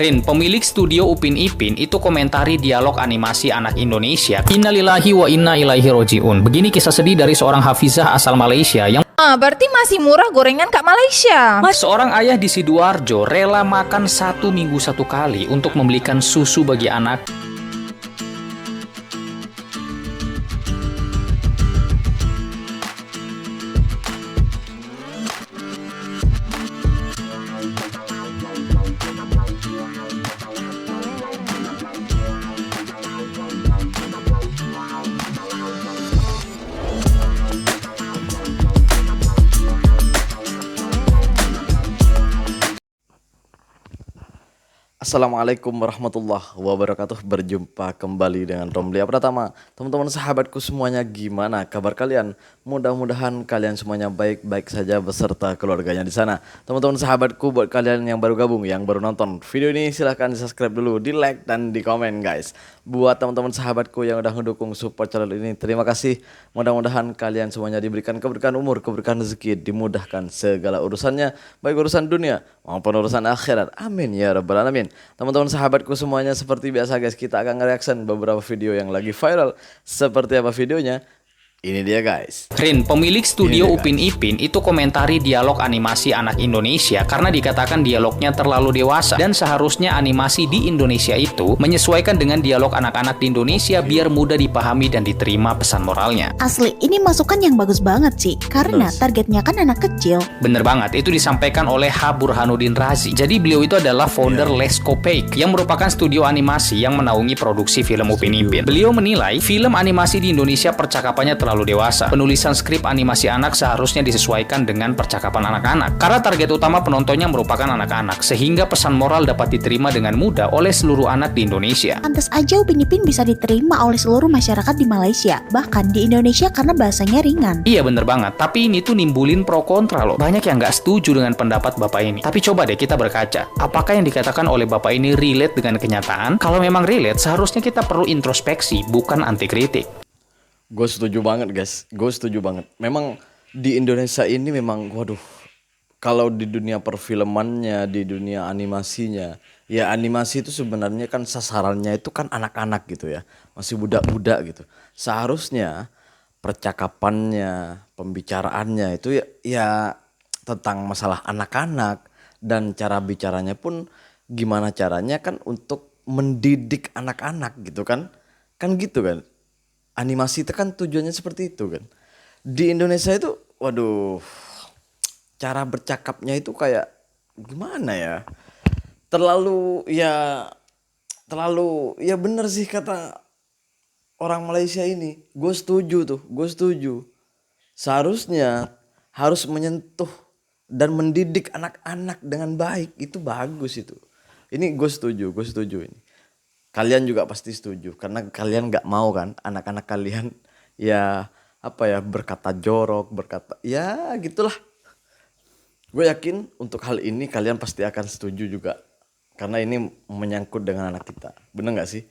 Rin, pemilik studio Upin Ipin, itu komentari dialog animasi anak Indonesia. Innalillahi wa inna ilaihi roji'un. Begini kisah sedih dari seorang hafizah asal Malaysia yang Berarti masih murah gorengan Kak Malaysia. seorang ayah di Sidoarjo rela makan 1 minggu 1 kali untuk membelikan susu bagi anak. Assalamualaikum warahmatullahi wabarakatuh. Berjumpa kembali dengan Romlia Pratama. Teman-teman sahabatku semuanya, gimana kabar kalian? Mudah-mudahan kalian semuanya baik-baik saja beserta keluarganya di sana. Teman-teman sahabatku, buat kalian yang baru gabung, yang baru nonton video ini, silahkan di subscribe dulu, di like dan di komen guys. Buat teman-teman sahabatku yang udah mendukung support channel ini, terima kasih. Mudah-mudahan kalian semuanya diberikan keberkahan umur, keberkahan rezeki, dimudahkan segala urusannya, baik urusan dunia maupun urusan akhirat. Amin ya rabbal alamin. Teman-teman sahabatku semuanya, seperti biasa guys, kita akan nge-reaction beberapa video yang lagi viral. Seperti apa videonya? Ini dia guys. Rin, pemilik studio Upin Ipin, itu komentari dialog animasi anak Indonesia karena dikatakan dialognya terlalu dewasa dan seharusnya animasi di Indonesia itu menyesuaikan dengan dialog anak-anak di Indonesia biar mudah dipahami dan diterima pesan moralnya. Asli, ini masukan yang bagus banget sih, karena targetnya kan anak kecil. Bener banget, itu disampaikan oleh H. Burhanuddin Razi. Jadi beliau itu adalah founder Lescopac yang merupakan studio animasi yang menaungi produksi film Upin Ipin. Beliau menilai film animasi di Indonesia percakapannya terlalu dewasa. Penulisan skrip animasi anak seharusnya disesuaikan dengan percakapan anak-anak. Karena target utama penontonnya merupakan anak-anak, sehingga pesan moral dapat diterima dengan mudah oleh seluruh anak di Indonesia. Pantes aja Upin Ipin bisa diterima oleh seluruh masyarakat di Malaysia, bahkan di Indonesia karena bahasanya ringan. Iya bener banget, tapi ini tuh nimbulin pro kontra loh. Banyak yang nggak setuju dengan pendapat bapak ini. Tapi coba deh kita berkaca, apakah yang dikatakan oleh bapak ini relate dengan kenyataan? Kalau memang relate, seharusnya kita perlu introspeksi, bukan anti kritik. Gue setuju banget guys, gue setuju banget. Memang di Indonesia ini memang, waduh, kalau di dunia perfilmannya, di dunia animasinya, ya animasi itu sebenarnya kan sasarannya itu kan anak-anak gitu ya, masih budak-budak gitu. Seharusnya percakapannya, pembicaraannya itu ya tentang masalah anak-anak, dan cara bicaranya pun gimana caranya kan untuk mendidik anak-anak gitu kan gitu kan. Animasi itu kan tujuannya seperti itu kan. Di Indonesia itu, waduh, cara bercakapnya itu kayak gimana ya? Terlalu ya bener sih kata orang Malaysia ini. Gue setuju tuh, gue setuju. Seharusnya harus menyentuh dan mendidik anak-anak dengan baik, itu bagus itu. Ini gue setuju ini. Kalian juga pasti setuju karena kalian nggak mau kan anak-anak kalian ya berkata jorok, berkata ya gitulah. Gue yakin untuk hal ini kalian pasti akan setuju juga karena ini menyangkut dengan anak kita. Bener nggak sih?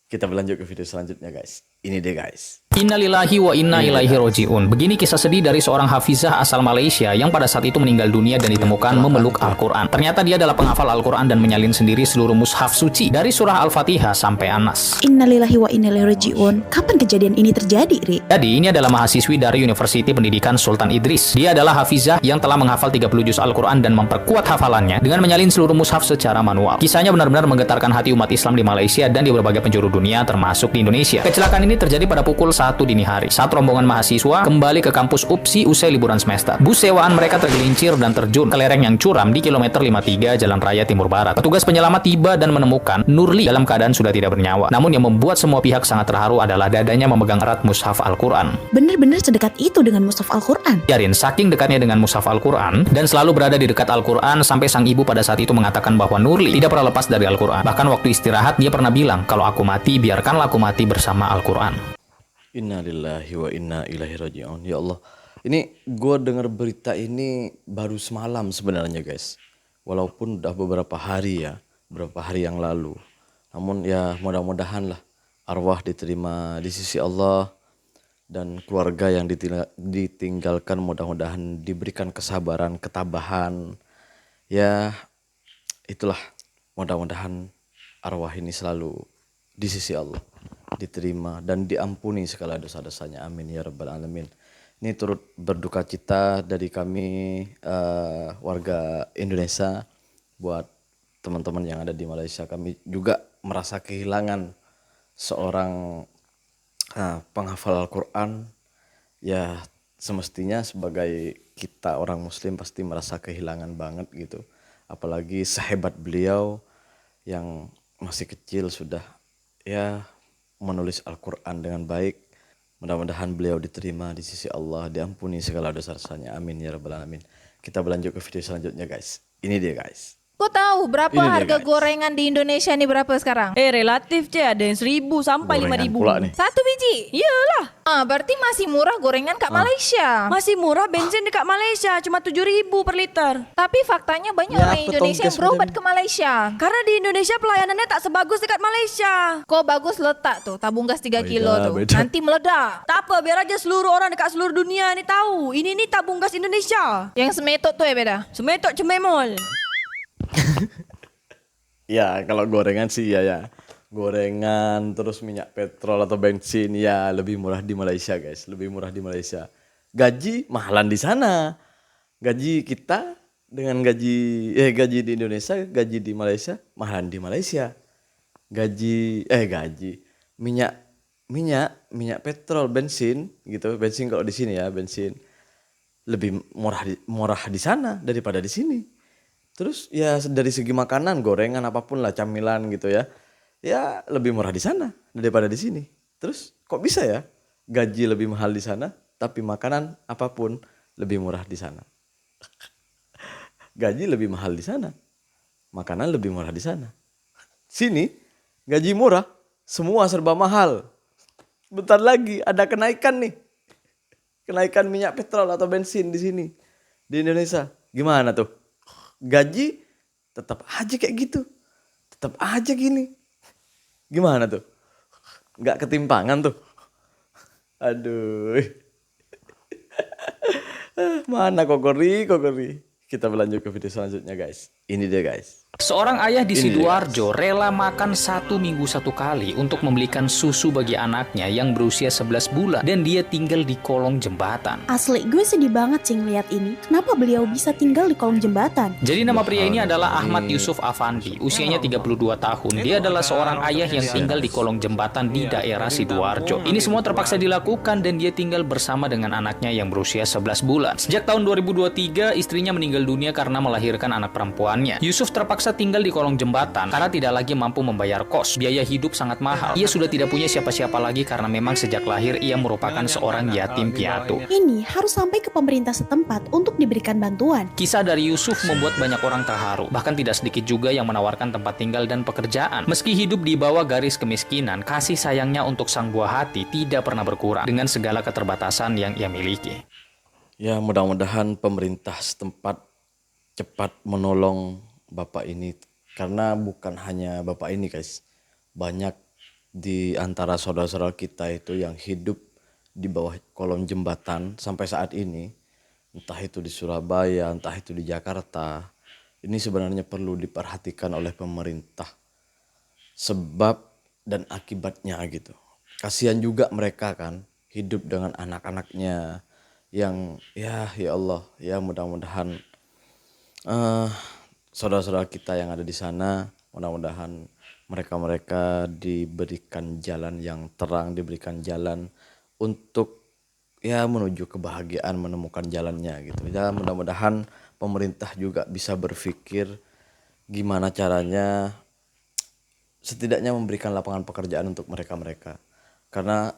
Kita berlanjut ke video selanjutnya guys. Ini deh guys. Innalillahi wa inna ilaihi roji'un. Begini kisah sedih dari seorang hafizah asal Malaysia yang pada saat itu meninggal dunia dan ditemukan memeluk Al-Quran. Ternyata dia adalah penghafal Al-Quran dan menyalin sendiri seluruh mushaf suci dari surah Al-Fatihah sampai An-Nas. Innalillahi wa inna ilaihi raji'un. Kapan kejadian ini terjadi, Ri? Jadi ini adalah mahasiswi dari Universiti Pendidikan Sultan Idris. Dia adalah hafizah yang telah menghafal 30 juz Al-Quran dan memperkuat hafalannya dengan menyalin seluruh mushaf secara manual. Kisahnya benar-benar menggetarkan hati umat Islam di Malaysia dan di berbagai penjuru dunia termasuk di Indonesia. Kecelakaan ini terjadi pada pukul 1 dini hari saat rombongan mahasiswa kembali ke kampus UPSI usai liburan semester. Bus sewaan mereka tergelincir dan terjun ke lereng yang curam di kilometer 53 Jalan Raya Timur Barat. Petugas penyelamat tiba dan menemukan Nurli dalam keadaan sudah tidak bernyawa. Namun yang membuat semua pihak sangat terharu adalah dadanya memegang erat mushaf Al-Quran. Bener-bener sedekat itu dengan mushaf Al-Quran. Yarin, saking dekatnya dengan mushaf Al-Quran dan selalu berada di dekat Al-Quran sampai sang ibu pada saat itu mengatakan bahwa Nurli tidak pernah lepas dari Al-Quran. Bahkan waktu istirahat dia pernah bilang, kalau aku mati biarkanlah aku mati bersama Al-Quran. Innalillahi wa inna ilaihi raji'un. Ya Allah, ini gue dengar berita ini baru semalam sebenarnya guys. Walaupun udah beberapa hari yang lalu. Namun ya mudah-mudahan lah arwah diterima di sisi Allah, dan keluarga yang ditinggalkan mudah-mudahan diberikan kesabaran, ketabahan. Ya itulah mudah-mudahan arwah ini selalu di sisi Allah, diterima dan diampuni segala dosa-dosanya. Amin ya rabbal alamin. Ini turut berduka cita dari kami warga Indonesia buat teman-teman yang ada di Malaysia. Kami juga merasa kehilangan seorang penghafal Al-Quran. Ya semestinya sebagai kita orang muslim pasti merasa kehilangan banget gitu. Apalagi sehebat beliau yang masih kecil sudah ya menulis Al-Quran dengan baik. Mudah-mudahan beliau diterima di sisi Allah, diampuni segala dosa-dosanya. Amin ya rabbal alamin. Kita berlanjut ke video selanjutnya guys. Ini dia guys. Kok tahu berapa Ini dia, harga guys. gorengan di Indonesia nih berapa sekarang? Relatif Ce, ada yang 1.000 sampai Gorengan 5.000. pula nih. Satu biji? Iyalah, Berarti masih murah gorengan kat Malaysia. masih murah bensin dekat Malaysia, cuma 7.000 per liter. Tapi faktanya banyak Ya, orang apa Indonesia tong yang berobat gas ke Malaysia. Karena di Indonesia pelayanannya tak sebagus dekat Malaysia. Kok bagus letak tuh tabung gas 3 kilo tuh. beda. Nanti meledak. Tak apa, biar aja seluruh orang dekat seluruh dunia ni tahu. Ini nih tabung gas Indonesia. Yang semetot tuh ya beda. Semetok cememol. Ya kalau gorengan sih ya. Gorengan terus minyak petrol atau bensin ya lebih murah di Malaysia guys. Lebih murah di Malaysia. Gaji mahalan di sana. Gaji kita dengan gaji di Indonesia, gaji di Malaysia mahalan di Malaysia. Gaji minyak petrol, bensin gitu. Bensin kalau di sini ya, bensin lebih murah di sana daripada di sini. Terus ya dari segi makanan, gorengan apapun lah, camilan gitu ya. Ya lebih murah di sana daripada di sini. Terus kok bisa ya gaji lebih mahal di sana tapi makanan apapun lebih murah di sana. Gaji lebih mahal di sana. Makanan lebih murah di sana. Sini gaji murah, semua serba mahal. Bentar lagi ada kenaikan nih. Kenaikan minyak petrol atau bensin di sini. Di Indonesia. Gimana tuh? Gaji tetap aja kayak gitu. Tetap aja gini. Gimana tuh? Nggak ketimpangan tuh. Aduh. Mana kokori. Kita berlanjut ke video selanjutnya guys. Ini dia guys. Seorang ayah di Ini dia, Sidoarjo rela makan 1 minggu 1 kali untuk membelikan susu bagi anaknya yang berusia 11 bulan dan dia tinggal di kolong jembatan. Asli, gue sedih banget sih ngeliat ini. Kenapa beliau bisa tinggal di kolong jembatan? Jadi nama pria ini adalah Ahmad Yusuf Afandi, usianya 32 tahun. Dia adalah seorang ayah yang tinggal di kolong jembatan di daerah Sidoarjo. Ini semua terpaksa dilakukan dan dia tinggal bersama dengan anaknya yang berusia 11 bulan. Sejak tahun 2023, istrinya meninggal dunia karena melahirkan anak perempuannya. Yusuf terpaksa tinggal di kolong jembatan karena tidak lagi mampu membayar kos. Biaya hidup sangat mahal. Ia sudah tidak punya siapa-siapa lagi karena memang sejak lahir ia merupakan seorang yatim piatu. Ini harus sampai ke pemerintah setempat untuk diberikan bantuan. Kisah dari Yusuf membuat banyak orang terharu. Bahkan tidak sedikit juga yang menawarkan tempat tinggal dan pekerjaan. Meski hidup di bawah garis kemiskinan, kasih sayangnya untuk sang buah hati tidak pernah berkurang dengan segala keterbatasan yang ia miliki. Ya mudah-mudahan pemerintah setempat cepat menolong bapak ini. Karena bukan hanya bapak ini guys. Banyak di antara saudara-saudara kita itu yang hidup di bawah kolong jembatan sampai saat ini. Entah itu di Surabaya, entah itu di Jakarta. Ini sebenarnya perlu diperhatikan oleh pemerintah. Sebab dan akibatnya gitu. Kasihan juga mereka kan hidup dengan anak-anaknya yang ya Allah ya mudah-mudahan saudara-saudara kita yang ada di sana mudah-mudahan mereka diberikan jalan yang terang, diberikan jalan untuk ya menuju kebahagiaan, menemukan jalannya gitu. Ya mudah-mudahan pemerintah juga bisa berpikir gimana caranya setidaknya memberikan lapangan pekerjaan untuk mereka-mereka. Karena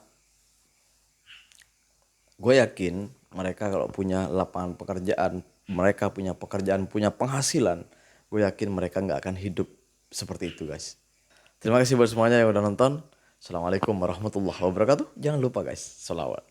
gue yakin mereka kalau punya lapangan pekerjaan, mereka punya pekerjaan, punya penghasilan, gue yakin mereka nggak akan hidup seperti itu guys. Terima kasih buat semuanya yang udah nonton. Assalamualaikum warahmatullahi wabarakatuh. Jangan lupa guys, sholawat.